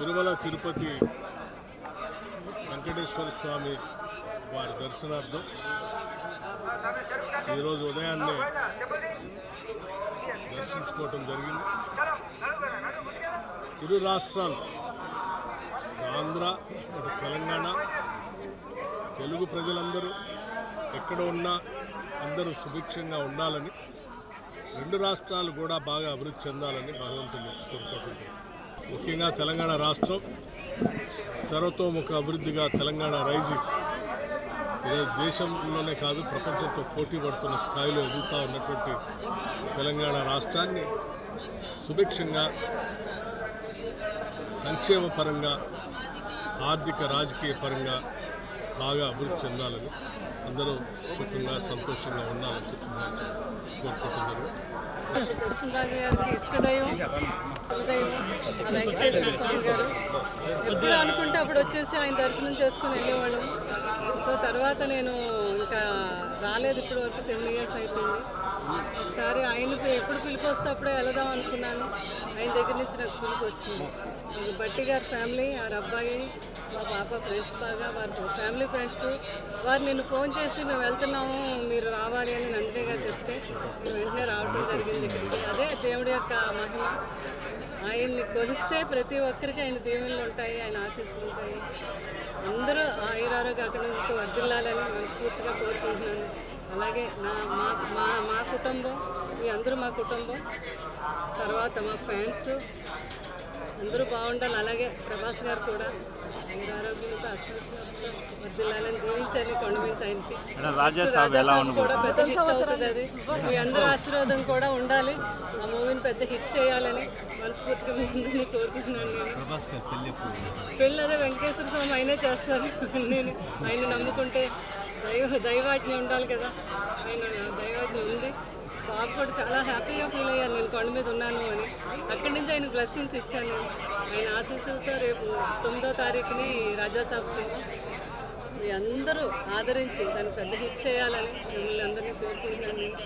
తిరుమల తిరుపతి వెంకటేశ్వర స్వామి వారి దర్శనార్థం ఈరోజు ఉదయాన్నే దర్శించుకోవటం జరిగింది. ఇరు రాష్ట్రాలు ఆంధ్ర అటు తెలంగాణ తెలుగు ప్రజలందరూ ఎక్కడ ఉన్నా అందరూ సుభిక్షంగా ఉండాలని, రెండు రాష్ట్రాలు కూడా బాగా అభివృద్ధి చెందాలని భగవంతుని కోరుకుంటున్నాను. ముఖ్యంగా తెలంగాణ రాష్ట్రం సర్వతోముఖ అభివృద్ధిగా తెలంగాణ రైజింగ్ ఈరోజు దేశంలోనే కాదు ప్రపంచంతో పోటీ పడుతున్న స్థాయిలో ఎదుగుతూ ఉన్నటువంటి తెలంగాణ రాష్ట్రాన్ని సుభిక్షంగా సంక్షేమ పరంగా ఆర్థిక రాజకీయ పరంగా బాగా అభివృద్ధి చెందాలని, అందరూ సుఖంగా సంతోషంగా ఉండాలని చెప్పి కోరుకుంటున్నారు. కృష్ణరాజు గారికి ఇష్టదైవం వెంకటేశ్వర స్వామి గారు. ఎప్పుడు అనుకుంటే అప్పుడు వచ్చేసి ఆయన దర్శనం చేసుకుని వెళ్ళేవాళ్ళం. సో తర్వాత నేను ఇంకా రాలేదు, ఇప్పటి వరకు 7 years అయిపోయింది. ఒకసారి ఆయనకు ఎప్పుడు పిలుపు వస్తే అప్పుడే వెళదాం అనుకున్నాను. ఆయన దగ్గర నుంచి నాకు పిలుపు వచ్చింది. బట్టి గారి ఫ్యామిలీ, ఆడ అబ్బాయి, మా పాప ఫ్రెండ్స్, బాగా వారి ఫ్యామిలీ ఫ్రెండ్స్ వారు నిన్ను ఫోన్ చేసి మేము వెళ్తున్నాము మీరు రావాలి అని నందిని గారు చెప్తే మేము వెంటనే రావడం జరిగింది ఇక్కడికి. అదే దేవుడి యొక్క మహిమ. ఆయన్ని కొలిస్తే ప్రతి ఒక్కరికి ఆయన దీవెనలు ఉంటాయి, ఆయన ఆశీస్సులు ఉంటాయి. అందరూ ఆయురారోగ్య అక్కడ వర్ధిల్లాలని మనస్ఫూర్తిగా కోరుకుంటున్నాను. అలాగే మా కుటుంబం, మీ అందరూ మా కుటుంబం, తర్వాత మా ఫ్యాన్స్ అందరూ బాగుండాలి. అలాగే ప్రభాస్ గారు కూడా ఆరోగ్యంతో అశ్వత్థాలతో వర్ధిల్లాలని దీవించాలని కొండమించి ఆయనకి కూడా పెద్ద హిట్ అవుతుంది. అది మీ అందరి ఆశీర్వాదం కూడా ఉండాలి. ఆ మూవీని పెద్ద హిట్ చేయాలని మనస్ఫూర్తిగా మీ అందరినీ కోరుకుంటున్నాను. నేను పెళ్ళి అదే వెంకటేశ్వర స్వామి ఆయనే చేస్తారు. నేను ఆయన నమ్ముకుంటే దైవాజ్ఞ ఉండాలి కదా, ఆయన దైవాజ్ఞ ఉంది. బాబు కూడా చాలా హ్యాపీగా ఫీల్ అయ్యాను నేను కొండ మీద ఉన్నాను అని. అక్కడి నుంచి ఆయన బ్లెస్సింగ్స్ ఇచ్చాను నేను. ఆయన ఆశీస్సులతో రేపు 9వ తారీఖుని రాజాసాబ్ సినిమా మీ అందరూ ఆదరించి దాన్ని పెద్ద హిట్ చేయాలని మిమ్మల్ని అందరినీ కోరుకుంటున్నాను నేను.